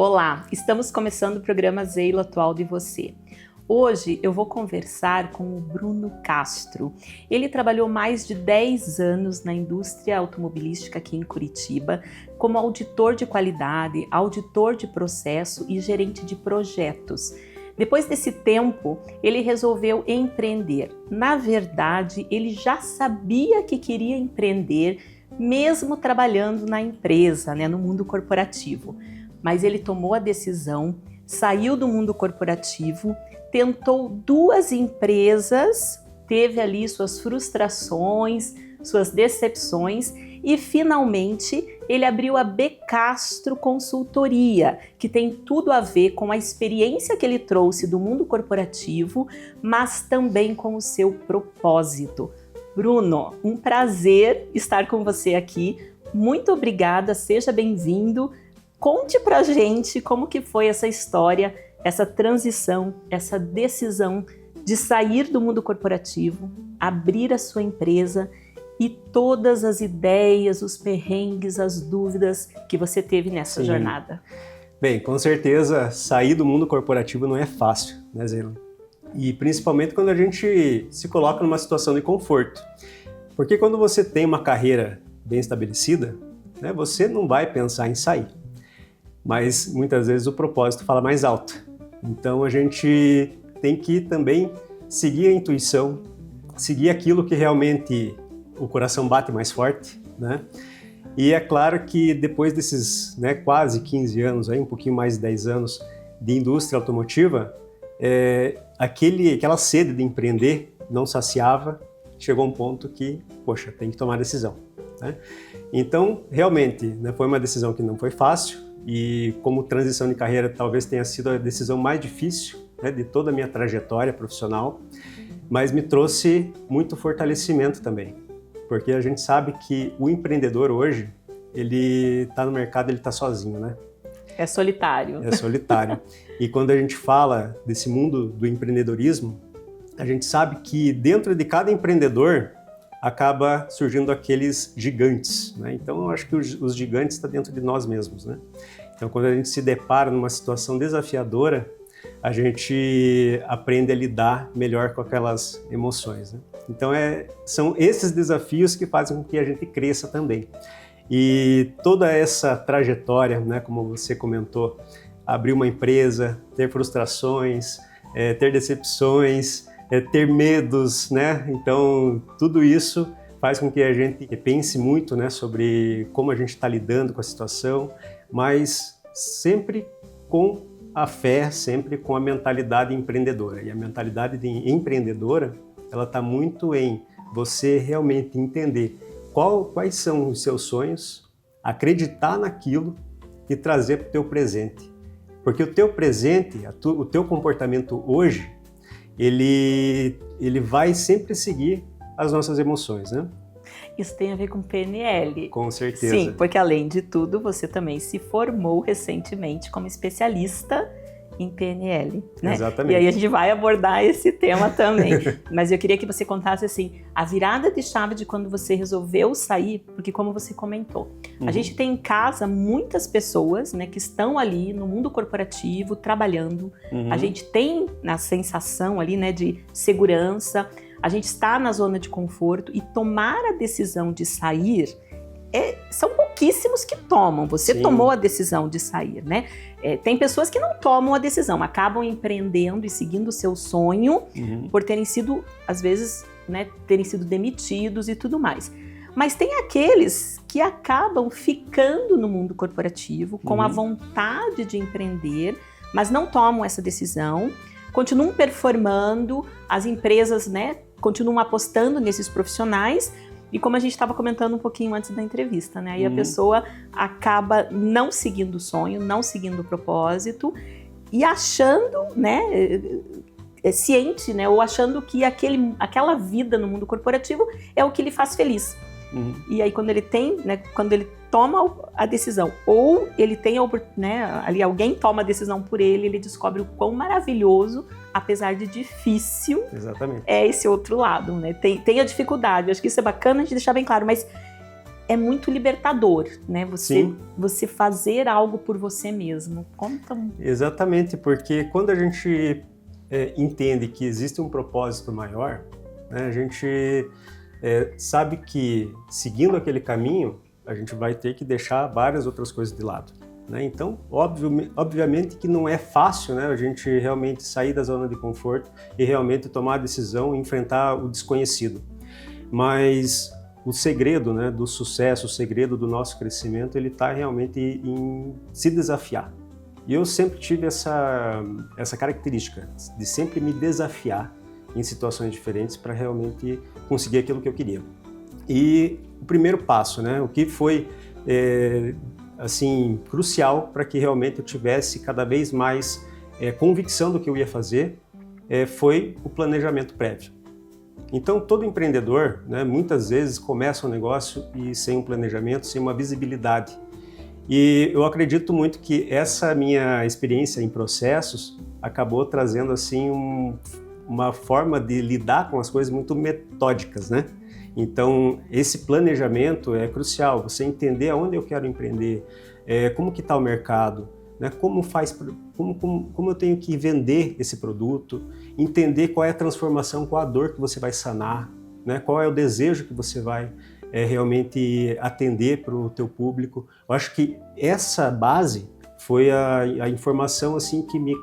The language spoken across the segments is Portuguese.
Olá, estamos começando o programa Zeilo Atualdo e Você. Hoje eu vou conversar com o Bruno Castro. Ele trabalhou mais de 10 anos na indústria automobilística aqui em Curitiba, como auditor de qualidade, auditor de processo e gerente de projetos. Depois desse tempo, ele resolveu empreender. Na verdade, ele já sabia que queria empreender, mesmo trabalhando na empresa, no mundo corporativo. Mas ele tomou a decisão, saiu do mundo corporativo, tentou 2 empresas, teve ali suas frustrações, suas decepções e finalmente ele abriu a B. Castro Consultoria, que tem tudo a ver com a experiência que ele trouxe do mundo corporativo, mas também com o seu propósito. Bruno, um prazer estar com você aqui. Muito obrigada, seja bem-vindo. Conte pra gente como que foi essa história, essa transição, essa decisão de sair do mundo corporativo, abrir a sua empresa e todas as ideias, os perrengues, as dúvidas que você teve nessa jornada. Bem, com certeza sair do mundo corporativo não é fácil, né, Zeilo? E principalmente quando a gente se coloca numa situação de conforto. Porque quando você tem uma carreira bem estabelecida, né, você não vai pensar em sair. Mas muitas vezes o propósito fala mais alto. Então a gente tem que também seguir a intuição, seguir aquilo que realmente o coração bate mais forte, né? E é claro que depois desses quase 15 anos, um pouquinho mais de 10 anos de indústria automotiva, aquela sede de empreender não saciava, chegou um ponto que, poxa, tem que tomar decisão, né? Então, realmente, foi uma decisão que não foi fácil, e como transição de carreira talvez tenha sido a decisão mais difícil de toda a minha trajetória profissional, mas me trouxe muito fortalecimento também, porque a gente sabe que o empreendedor hoje, ele está no mercado, ele está sozinho, né? É solitário. É solitário. E quando a gente fala desse mundo do empreendedorismo, a gente sabe que dentro de cada empreendedor acaba surgindo aqueles gigantes, né? Então eu acho que os gigantes estão dentro de nós mesmos, né? Então quando a gente se depara numa situação desafiadora, a gente aprende a lidar melhor com aquelas emoções, né? Então são esses desafios que fazem com que a gente cresça também. E toda essa trajetória, como você comentou, abrir uma empresa, ter frustrações, ter decepções, ter medos, né? Então, tudo isso faz com que a gente pense muito, sobre como a gente está lidando com a situação, mas sempre com a fé, sempre com a mentalidade empreendedora. E a mentalidade empreendedora, ela está muito em você realmente entender quais são os seus sonhos, acreditar naquilo e trazer para o teu presente. Porque o teu presente, o teu comportamento hoje, ele vai sempre seguir as nossas emoções, né? Isso tem a ver com PNL. Com certeza. Sim, porque além de tudo, você também se formou recentemente como especialista em PNL, né? Exatamente. E aí a gente vai abordar esse tema também. Mas eu queria que você contasse assim, a virada de chave de quando você resolveu sair, porque como você comentou, a gente tem em casa muitas pessoas, que estão ali no mundo corporativo, trabalhando. A gente tem a sensação ali, de segurança, a gente está na zona de conforto e tomar a decisão de sair, são pouquíssimos que tomam. Você Sim. tomou a decisão de sair, né? Tem pessoas que não tomam a decisão, acabam empreendendo e seguindo o seu sonho por terem sido, às vezes, terem sido demitidos e tudo mais. Mas tem aqueles que acabam ficando no mundo corporativo com a vontade de empreender, mas não tomam essa decisão, continuam performando, as empresas, continuam apostando nesses profissionais. E como a gente estava comentando um pouquinho antes da entrevista, aí a pessoa acaba não seguindo o sonho, não seguindo o propósito e achando, ciente, ou achando que aquela vida no mundo corporativo é o que lhe faz feliz. E aí quando ele toma a decisão, ou ele tem, ali alguém toma a decisão por ele, ele descobre o quão maravilhoso, apesar de difícil, Exatamente. é esse outro lado, Tem a dificuldade, eu acho que isso é bacana de deixar bem claro, mas é muito libertador, né? Você fazer algo por você mesmo. Conta um... Exatamente, porque quando a gente entende que existe um propósito maior, né, a gente sabe que seguindo aquele caminho, a gente vai ter que deixar várias outras coisas de lado. Né? Então, obviamente que não é fácil, né, a gente realmente sair da zona de conforto e realmente tomar a decisão e enfrentar o desconhecido. Mas o segredo, né, do sucesso, o segredo do nosso crescimento, ele está realmente em se desafiar. E eu sempre tive essa característica de sempre me desafiar em situações diferentes para realmente conseguir aquilo que eu queria. E o primeiro passo, né, o que foi assim crucial para que realmente eu tivesse cada vez mais convicção do que eu ia fazer, foi o planejamento prévio. Então, todo empreendedor, né, muitas vezes começa um negócio e sem um planejamento, sem uma visibilidade. E eu acredito muito que essa minha experiência em processos acabou trazendo assim uma forma de lidar com as coisas muito metódicas, né? Então, esse planejamento é crucial, você entender aonde eu quero empreender, como que está o mercado, né? Como eu tenho que vender esse produto, entender qual é a transformação, qual a dor que você vai sanar, né? Qual é o desejo que você vai realmente atender para o teu público. Eu acho que essa base foi a informação assim, que me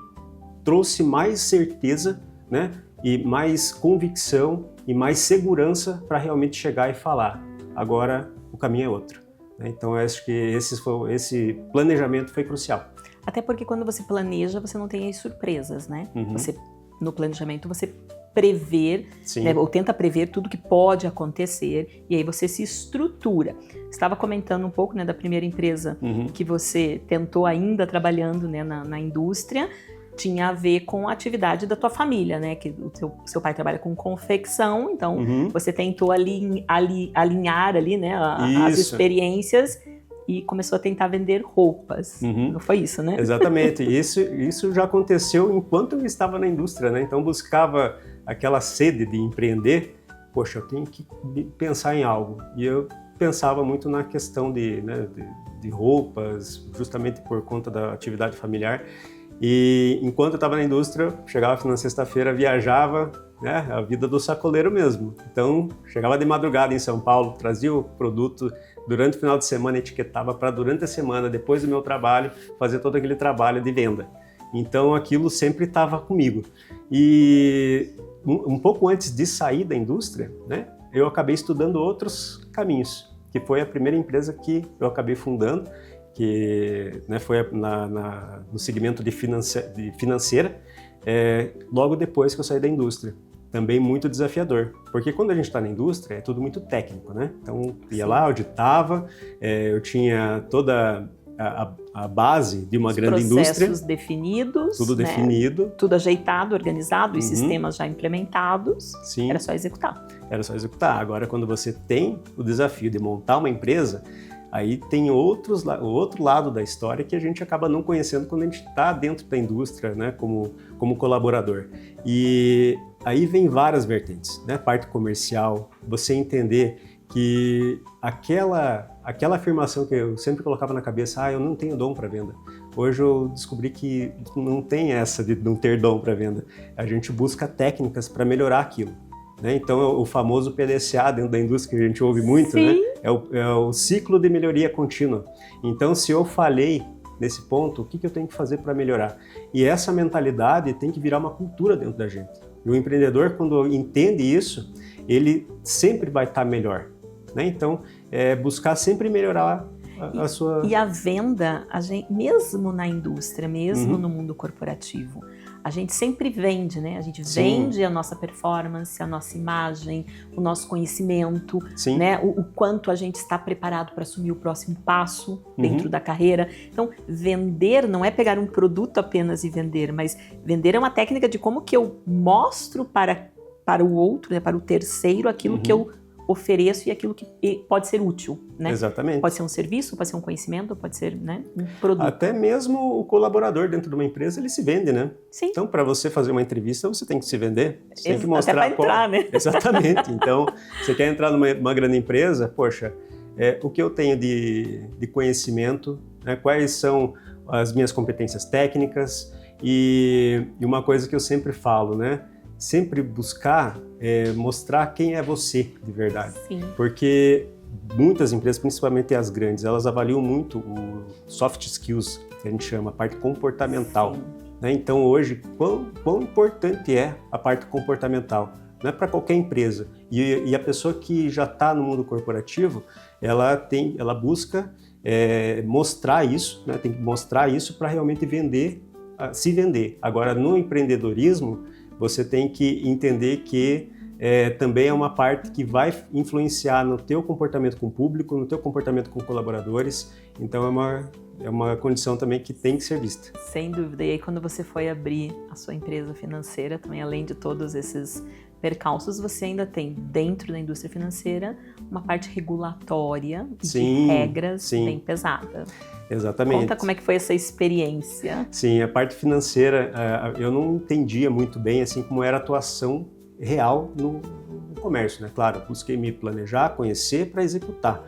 trouxe mais certeza, né? E mais convicção e mais segurança para realmente chegar e falar, agora o caminho é outro. Então eu acho que esse planejamento foi crucial. Até porque quando você planeja, você não tem as surpresas, né? Uhum. No planejamento você prever, né, ou tenta prever tudo que pode acontecer, e aí você se estrutura. Você estava comentando um pouco, né, da primeira empresa que você tentou ainda trabalhando, né, na indústria, tinha a ver com a atividade da tua família, né? Que o seu pai trabalha com confecção, então você tentou alinhar ali, né, as experiências e começou a tentar vender roupas. Não foi isso, né? Exatamente. Isso já aconteceu enquanto eu estava na indústria, né? Então buscava aquela sede de empreender. Poxa, eu tenho que pensar em algo. E eu pensava muito na questão de roupas, justamente por conta da atividade familiar. E enquanto eu estava na indústria, chegava na sexta-feira, viajava, né, a vida do sacoleiro mesmo. Então, chegava de madrugada em São Paulo, trazia o produto, durante o final de semana etiquetava para durante a semana, depois do meu trabalho, fazer todo aquele trabalho de venda. Então, aquilo sempre estava comigo. E um pouco antes de sair da indústria, né, eu acabei estudando outros caminhos, que foi a primeira empresa que eu acabei fundando, que, né, foi no segmento de financeira, logo depois que eu saí da indústria. Também muito desafiador, porque quando a gente está na indústria é tudo muito técnico, né? Então ia lá, auditava, eu tinha toda a base de uma grande indústria. Processos definidos. Tudo né? definido. Tudo ajeitado, organizado, e sistemas já implementados. Sim. Era só executar. Era só executar. Agora, quando você tem o desafio de montar uma empresa, aí tem o outro lado da história que a gente acaba não conhecendo quando a gente está dentro da indústria, né, como colaborador. E aí vem várias vertentes, né? Parte comercial, você entender que aquela afirmação que eu sempre colocava na cabeça, eu não tenho dom para venda. Hoje eu descobri que não tem essa de não ter dom para venda. A gente busca técnicas para melhorar aquilo. Né? Então, o famoso PDCA dentro da indústria que a gente ouve muito, né? É o ciclo de melhoria contínua. Então, se eu falhei nesse ponto, o que eu tenho que fazer para melhorar? E essa mentalidade tem que virar uma cultura dentro da gente. E o empreendedor, quando entende isso, ele sempre vai estar melhor. Né? Então, buscar sempre melhorar a sua... E a venda, mesmo na indústria, mesmo no mundo corporativo, a gente sempre vende, né? A gente vende a nossa performance, a nossa imagem, o nosso conhecimento, né? O quanto a gente está preparado para assumir o próximo passo dentro da carreira. Então, vender não é pegar um produto apenas e vender, mas vender é uma técnica de como que eu mostro para o outro, né? Para o terceiro, aquilo que eu ofereço e aquilo que pode ser útil, né? Exatamente. Pode ser um serviço, pode ser um conhecimento, pode ser, né, um produto. Até mesmo o colaborador dentro de uma empresa, ele se vende, né? Sim. Então, para você fazer uma entrevista, você tem que se vender. Você tem que mostrar até para entrar, né? Exatamente. Então, você quer entrar numa grande empresa, poxa, o que eu tenho de conhecimento, né, quais são as minhas competências técnicas e uma coisa que eu sempre falo, né, sempre buscar mostrar quem é você de verdade. Sim. Porque muitas empresas, principalmente as grandes, elas avaliam muito o soft skills, que a gente chama, a parte comportamental. Né? Então hoje, quão importante é a parte comportamental? Não é para qualquer empresa. E a pessoa que já está no mundo corporativo, ela busca mostrar isso, né? Tem que mostrar isso para realmente se vender. Agora, no empreendedorismo, você tem que entender que também é uma parte que vai influenciar no teu comportamento com o público, no teu comportamento com colaboradores. Então é uma condição também que tem que ser vista. Sem dúvida. E aí quando você foi abrir a sua empresa financeira, também além de todos esses percalços, você ainda tem dentro da indústria financeira uma parte regulatória de regras bem pesada. Exatamente. Conta como é que foi essa experiência. Sim, a parte financeira eu não entendia muito bem assim como era a atuação real no comércio, né? Claro, busquei me planejar, conhecer para executar.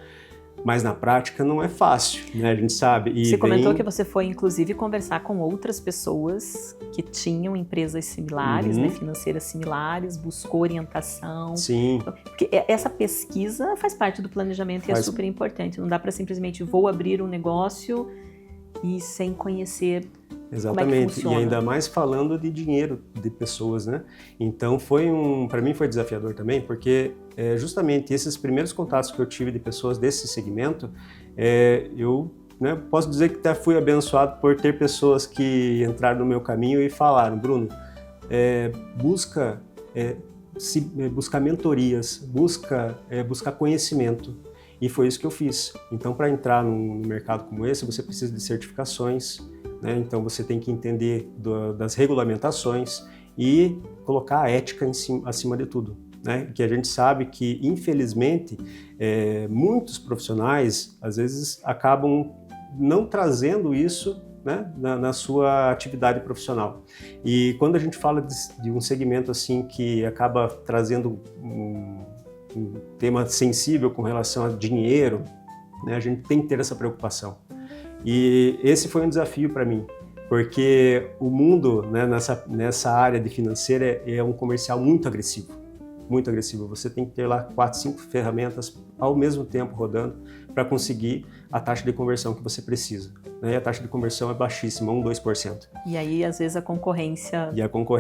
Mas na prática não é fácil, né? A gente sabe. E você comentou que você foi, inclusive, conversar com outras pessoas que tinham empresas similares, né, financeiras similares, buscou orientação. Sim. Porque essa pesquisa faz parte do planejamento e é super importante. Não dá para simplesmente vou abrir um negócio e sem conhecer. Exatamente, como é que funciona. E ainda mais falando de dinheiro de pessoas, né? Então para mim foi desafiador também, porque justamente esses primeiros contatos que eu tive de pessoas desse segmento, eu posso dizer que até fui abençoado por ter pessoas que entraram no meu caminho e falaram, Bruno, buscar mentorias, buscar conhecimento. E foi isso que eu fiz. Então, para entrar num mercado como esse, você precisa de certificações, né? Então, você tem que entender das regulamentações e colocar a ética acima de tudo, né? Que a gente sabe que, infelizmente, muitos profissionais, às vezes, acabam não trazendo isso, né, na sua atividade profissional. E quando a gente fala de um segmento assim que acaba trazendo um tema sensível com relação a dinheiro, né, a gente tem que ter essa preocupação. E esse foi um desafio para mim, porque o mundo, né, nessa área de financeira é um comercial muito agressivo. Muito agressivo. Você tem que ter lá 4, 5 ferramentas ao mesmo tempo rodando para conseguir a taxa de conversão que você precisa. Né? E a taxa de conversão é baixíssima, 1, 2%. E aí, às vezes, a concorrência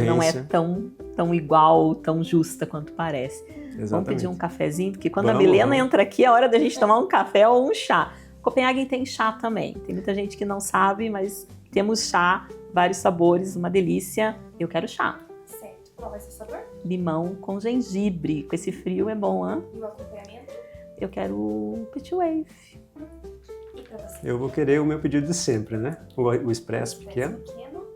não é tão igual, tão justa quanto parece. Exatamente. Vamos pedir um cafezinho, porque quando a Milena entra aqui, é hora da gente tomar um café ou um chá. Copenhagen tem chá também. Tem muita gente que não sabe, mas temos chá, vários sabores, uma delícia. Eu quero chá. Certo. Qual vai ser o sabor? Limão com gengibre. Com esse frio é bom, hein? E o acompanhamento? Eu quero Petit Wave. E pra você? Eu vou querer o meu pedido de sempre, né? O expresso pequeno.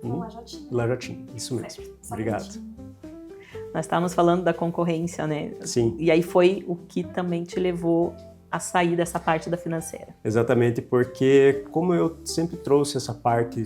Com lajotinho. Lajotinho, isso mesmo. Certo. Obrigado. Nós estávamos falando da concorrência, né? Sim. E aí foi o que também te levou a sair dessa parte da financeira. Exatamente, porque como eu sempre trouxe essa parte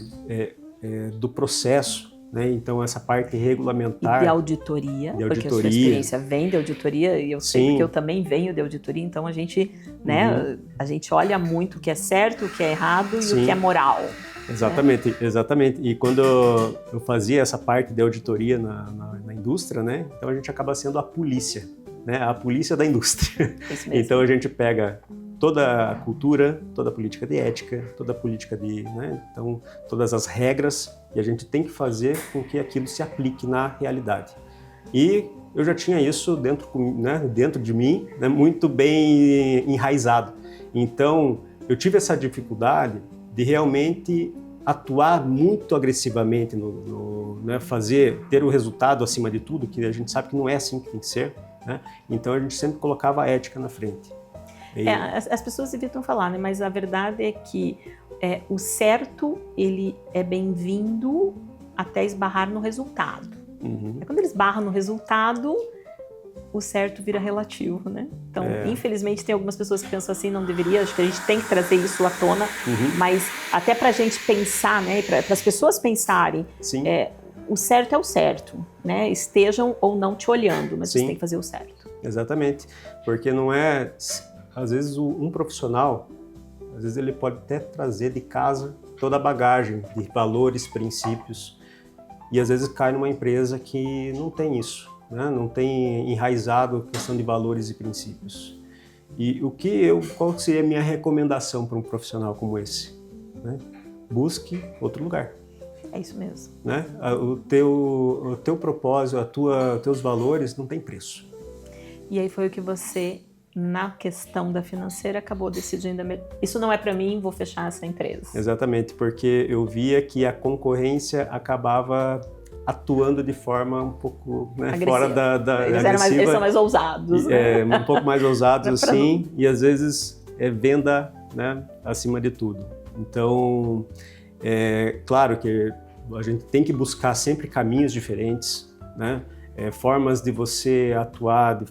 do processo, né? Então essa parte regulamentar. E de auditoria, porque a sua experiência vem de auditoria, e eu sei que eu também venho de auditoria, então a gente, né, a gente olha muito o que é certo, o que é errado e o que é moral. Exatamente, exatamente. E quando eu fazia essa parte de auditoria na indústria, né, então a gente acaba sendo a polícia, né, a polícia da indústria. Isso mesmo. Então a gente pega toda a cultura, toda a política de ética, toda a política né, então todas as regras, e a gente tem que fazer com que aquilo se aplique na realidade. E eu já tinha isso dentro de mim, né, muito bem enraizado. Então eu tive essa dificuldade de realmente atuar muito agressivamente né, ter o resultado acima de tudo, que a gente sabe que não é assim que tem que ser, né? Então a gente sempre colocava a ética na frente. As pessoas evitam falar, né? Mas a verdade é que o certo, ele é bem-vindo até esbarrar no resultado. Quando ele esbarra no resultado, o certo vira relativo, né? Então, infelizmente, tem algumas pessoas que pensam assim, não deveria, acho que a gente tem que trazer isso à tona, mas até pra gente pensar, né, para as pessoas pensarem, o certo é o certo, né? Estejam ou não te olhando, mas você tem que fazer o certo. Exatamente, porque não é às vezes um profissional, às vezes ele pode até trazer de casa toda a bagagem de valores, princípios, e às vezes cai numa empresa que não tem isso, né? Não tem enraizado a questão de valores e princípios. E qual seria a minha recomendação para um profissional como esse? Né? Busque outro lugar. É isso mesmo. Né? O teu propósito, teus valores não tem preço. E aí foi o que você, na questão da financeira, acabou decidindo, isso não é para mim, vou fechar essa empresa. Exatamente, porque eu via que a concorrência acabava atuando de forma um pouco, né, fora da eles são mais ousados. Né? Um pouco mais ousados, assim, e às vezes é venda, né, acima de tudo. Então, claro que a gente tem que buscar sempre caminhos diferentes, né, formas de você atuar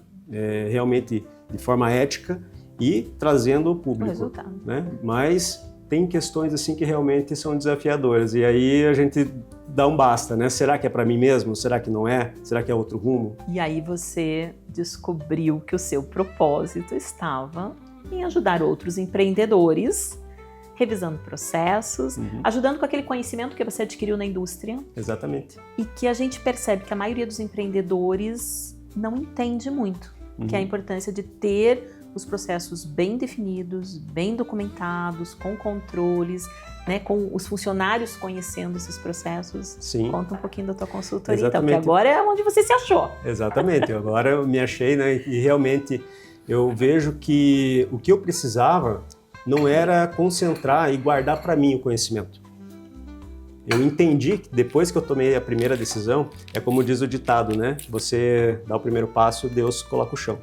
realmente de forma ética e trazendo o público. Né? Mas tem questões assim que realmente são desafiadoras e aí a gente dá um basta, né? Será que é para mim mesmo? Será que não é? Será que é outro rumo? E aí você descobriu que o seu propósito estava em ajudar outros empreendedores, revisando processos, ajudando com aquele conhecimento que você adquiriu na indústria. Exatamente. E que a gente percebe que a maioria dos empreendedores não entende muito, que é a importância de ter os processos bem definidos, bem documentados, com controles, né, com os funcionários conhecendo esses processos. Sim. Conta um pouquinho da tua consultoria, exatamente. Então, porque agora é onde você se achou. Exatamente, agora eu me achei, né, e realmente eu vejo que o que eu precisava não era concentrar e guardar para mim o conhecimento. Eu entendi que depois que eu tomei a primeira decisão, é como diz o ditado, né, você dá o primeiro passo, Deus coloca o chão.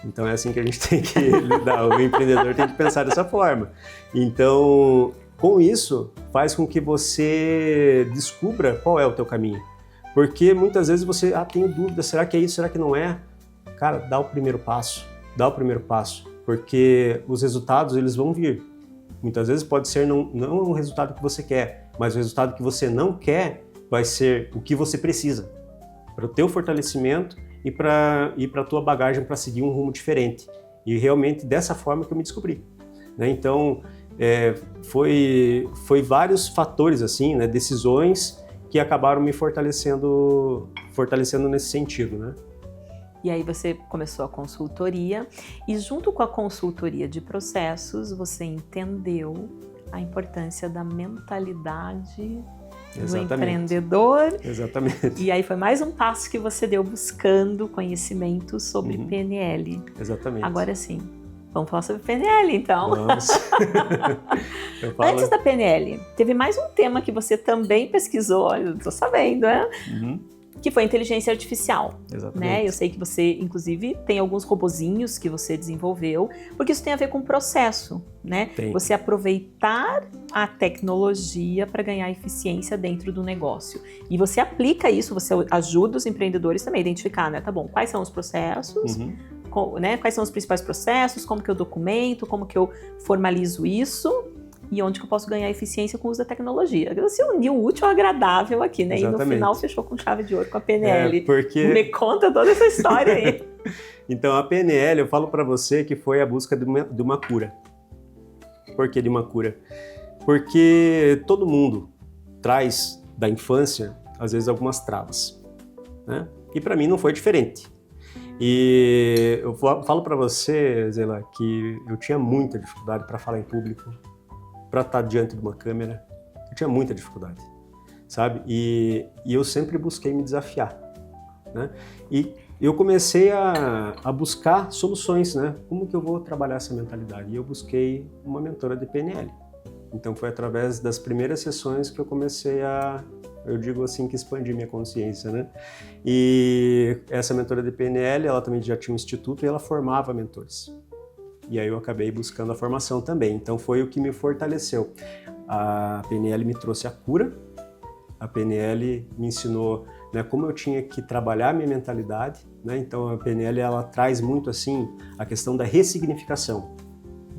Então é assim que a gente tem que lidar, o empreendedor tem que pensar dessa forma. Então, com isso, faz com que você descubra qual é o teu caminho. Porque muitas vezes você, tenho dúvida, será que é isso, será que não é? Cara, dá o primeiro passo, porque os resultados eles vão vir. Muitas vezes pode ser não o resultado que você quer, mas o resultado que você não quer vai ser o que você precisa para o teu fortalecimento e para a tua bagagem para seguir um rumo diferente. E realmente dessa forma que eu me descobri. Né? Então, foi vários fatores, assim, né? Decisões que acabaram me fortalecendo nesse sentido. Né? E aí você começou a consultoria e junto com a consultoria de processos, você entendeu a importância da mentalidade do empreendedor. Exatamente. E aí foi mais um passo que você deu buscando conhecimento sobre PNL. Exatamente. Agora sim, vamos falar sobre PNL então. Vamos. Antes da PNL, teve mais um tema que você também pesquisou, eu tô sabendo, né? Que foi a inteligência artificial. Exatamente. Né? Eu sei que você, inclusive, tem alguns robozinhos que você desenvolveu, porque isso tem a ver com o processo, né? Tem. Você aproveitar a tecnologia para ganhar eficiência dentro do negócio. E você aplica isso, você ajuda os empreendedores também a identificar, né? Tá bom, quais são os processos, né? Quais são os principais processos, como que eu documento, como que eu formalizo isso, e onde que eu posso ganhar eficiência com o uso da tecnologia. Você uniu o útil ao agradável aqui, né? Exatamente. E no final fechou com chave de ouro com a PNL. Porque... Me conta toda essa história aí. Então, a PNL, eu falo para você que foi a busca de uma cura. Por que de uma cura? Porque todo mundo traz da infância, às vezes, algumas travas. Né? E para mim não foi diferente. E eu falo para você, Zela, que eu tinha muita dificuldade para falar em público, para estar diante de uma câmera. Eu tinha muita dificuldade, sabe? E eu sempre busquei me desafiar, né? E eu comecei a buscar soluções, né? Como que eu vou trabalhar essa mentalidade? E eu busquei uma mentora de PNL. Então foi através das primeiras sessões que eu comecei eu digo assim, que expandir minha consciência, né? E essa mentora de PNL, ela também já tinha um instituto e ela formava mentores. E aí eu acabei buscando a formação também. Então foi o que me fortaleceu. A PNL me trouxe a cura, a PNL me ensinou, né, como eu tinha que trabalhar a minha mentalidade, né? Então a PNL ela traz muito assim a questão da ressignificação.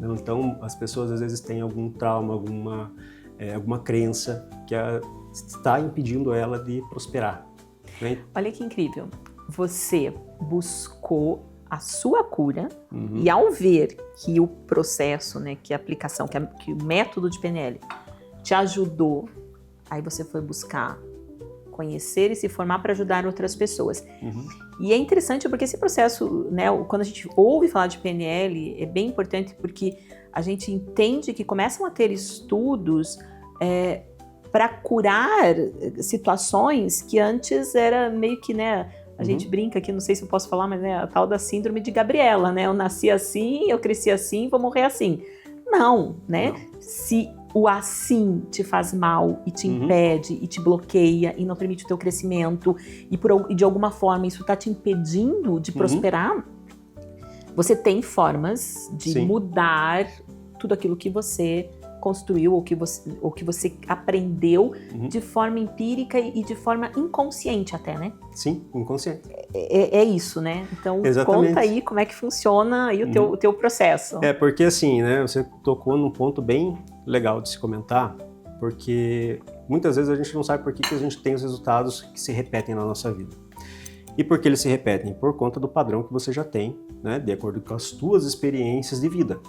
Então as pessoas às vezes têm algum trauma, alguma crença que está impedindo ela de prosperar. Né? Olha que incrível. Você buscou a sua cura e ao ver que o processo, né, que a aplicação, que o método de PNL te ajudou, aí você foi buscar conhecer e se formar para ajudar outras pessoas. E é interessante porque esse processo, né, quando a gente ouve falar de PNL, é bem importante porque a gente entende que começam a ter estudos para curar situações que antes era meio que, né, a gente brinca aqui, não sei se eu posso falar, mas né, a tal da síndrome de Gabriela, né? Eu nasci assim, eu cresci assim, vou morrer assim. Não, né? Não. Se o assim te faz mal e te impede e te bloqueia e não permite o teu crescimento e de alguma forma isso está te impedindo de prosperar, você tem formas de mudar tudo aquilo que você construiu ou que você aprendeu de forma empírica e de forma inconsciente até, né? Sim, inconsciente. É isso, né? Então, exatamente. Conta aí como é que funciona aí o teu processo. Porque assim, né, você tocou num ponto bem legal de se comentar, porque muitas vezes a gente não sabe por que a gente tem os resultados que se repetem na nossa vida. E por que eles se repetem? Por conta do padrão que você já tem, né, de acordo com as suas experiências de vida.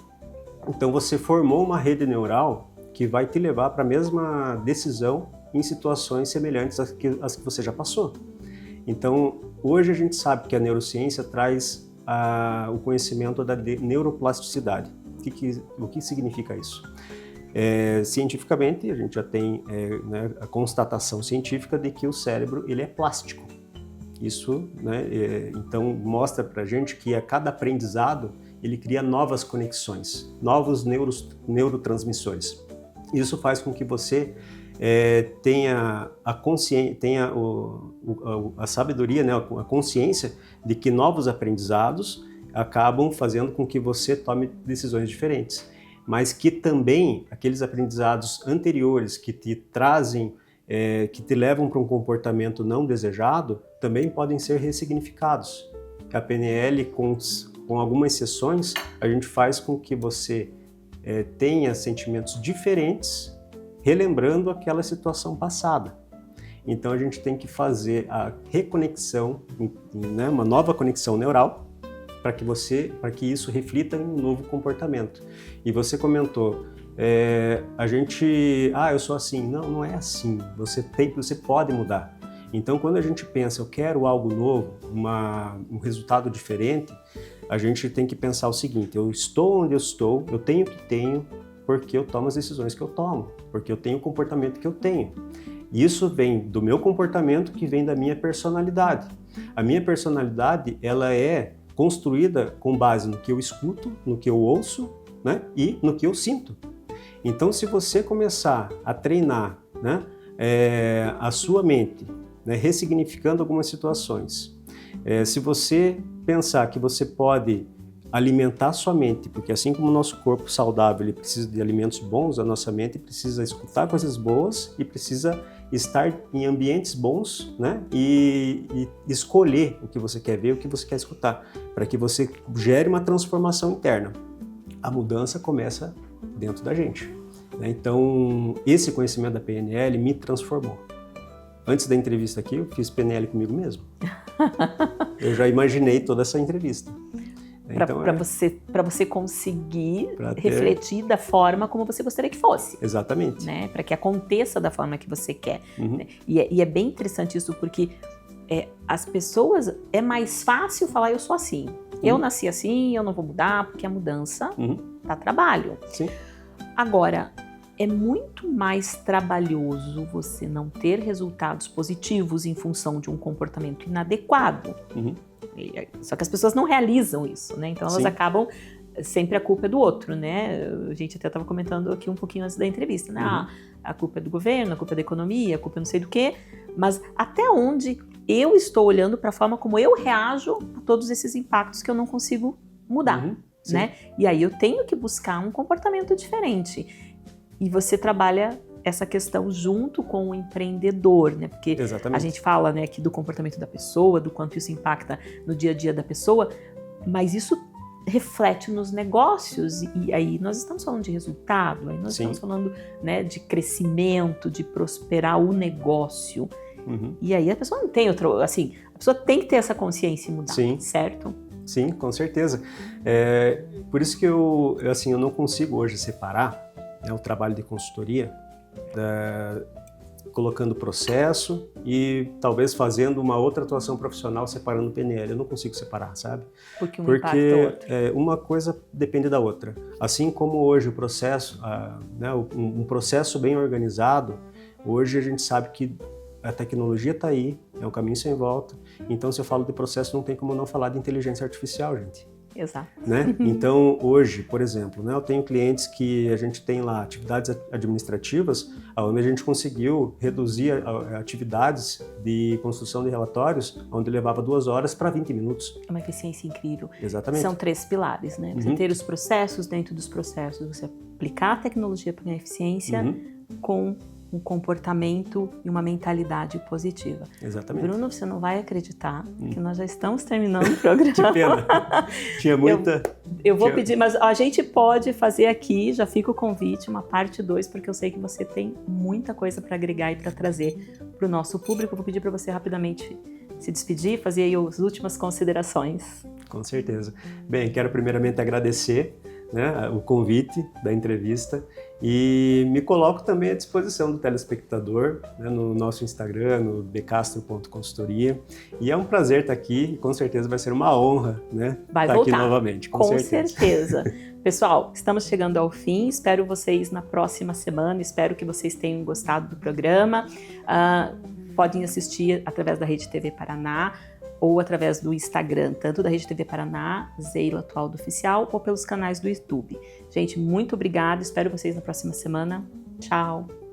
Então você formou uma rede neural que vai te levar para a mesma decisão em situações semelhantes às que você já passou. Então, hoje a gente sabe que a neurociência traz o conhecimento da neuroplasticidade. O que significa isso? Cientificamente, a gente já tem né, a constatação científica de que o cérebro ele é plástico. Isso, né, então, mostra para a gente que a cada aprendizado ele cria novas conexões, novos neurotransmissores. Isso faz com que você tenha a consciência, tenha a sabedoria, né, a consciência de que novos aprendizados acabam fazendo com que você tome decisões diferentes, mas que também aqueles aprendizados anteriores que te trazem, que te levam para um comportamento não desejado, também podem ser ressignificados. A PNL, com algumas exceções, a gente faz com que você tenha sentimentos diferentes, relembrando aquela situação passada. Então a gente tem que fazer a reconexão, né, uma nova conexão neural, para que isso reflita em um novo comportamento. E você comentou, eu sou assim. Não, não é assim. Você pode mudar. Então quando a gente pensa, eu quero algo novo, um resultado diferente, a gente tem que pensar o seguinte: eu estou onde eu estou, eu tenho o que tenho, porque eu tomo as decisões que eu tomo, porque eu tenho o comportamento que eu tenho. Isso vem do meu comportamento, que vem da minha personalidade. A minha personalidade, ela é construída com base no que eu escuto, no que eu ouço, né, e no que eu sinto. Então, se você começar a treinar, né, a sua mente, né, ressignificando algumas situações, se você pensar que você pode alimentar sua mente, porque assim como o nosso corpo saudável ele precisa de alimentos bons, a nossa mente precisa escutar coisas boas e precisa estar em ambientes bons, né? E escolher o que você quer ver, o que você quer escutar, para que você gere uma transformação interna. A mudança começa dentro da gente, né? Então, esse conhecimento da PNL me transformou. Antes da entrevista aqui, eu fiz PNL comigo mesmo. Eu já imaginei toda essa entrevista. Então, para você conseguir refletir da forma como você gostaria que fosse. Exatamente. Né? Para que aconteça da forma que você quer. Né? E é bem interessante isso, porque as pessoas, é mais fácil falar eu sou assim. Eu nasci assim, eu não vou mudar, porque a mudança dá trabalho. Sim. Agora, é muito mais trabalhoso você não ter resultados positivos em função de um comportamento inadequado. Só que as pessoas não realizam isso, né? Então elas acabam, sempre a culpa é do outro, né? A gente até estava comentando aqui um pouquinho antes da entrevista, né? A culpa é do governo, a culpa é da economia, a culpa é não sei do quê, mas até onde eu estou olhando para a forma como eu reajo a todos esses impactos que eu não consigo mudar, né? E aí eu tenho que buscar um comportamento diferente. E você trabalha essa questão junto com o empreendedor, né? Porque a gente fala, né, aqui do comportamento da pessoa, do quanto isso impacta no dia a dia da pessoa, mas isso reflete nos negócios e aí nós estamos falando de resultado, aí nós estamos falando, né, de crescimento, de prosperar o negócio. E aí a pessoa não tem outro, assim, a pessoa tem que ter essa consciência e mudar, certo? sim, com certeza. Por isso que eu não consigo hoje separar, né, o trabalho de consultoria, colocando processo e talvez fazendo uma outra atuação profissional separando o PNL. Eu não consigo separar, sabe? Porque um impacta o outro. Uma coisa depende da outra. Assim como hoje o processo, né, um processo bem organizado, hoje a gente sabe que a tecnologia está aí, é um caminho sem volta. Então, se eu falo de processo, não tem como não falar de inteligência artificial, gente. Exato. Né? Então, hoje, por exemplo, né, eu tenho clientes que a gente tem lá atividades administrativas, onde a gente conseguiu reduzir atividades de construção de relatórios, onde levava 2 horas para 20 minutos. É uma eficiência incrível. Exatamente. São 3 pilares, né? Você ter os processos, dentro dos processos, você aplicar a tecnologia para ganhar eficiência com um comportamento e uma mentalidade positiva. Exatamente. Bruno, você não vai acreditar que nós já estamos terminando o programa. Que pena. Tinha muita... Eu vou pedir, mas a gente pode fazer aqui, já fica o convite, uma parte 2, porque eu sei que você tem muita coisa para agregar e para trazer para o nosso público. Eu vou pedir para você rapidamente se despedir, fazer aí as últimas considerações. Com certeza. Bem, quero primeiramente agradecer, né, o convite da entrevista e me coloco também à disposição do telespectador, né, no nosso Instagram, no becastro.consultoria, e é um prazer estar aqui e com certeza vai ser uma honra, né, vai estar voltar aqui novamente. Com certeza. Pessoal, estamos chegando ao fim, espero vocês na próxima semana, espero que vocês tenham gostado do programa. Podem assistir através da Rede TV Paraná, ou através do Instagram, tanto da Rede TV Paraná, Zeila Atual do Oficial, ou pelos canais do YouTube. Gente, muito obrigada, espero vocês na próxima semana. Tchau!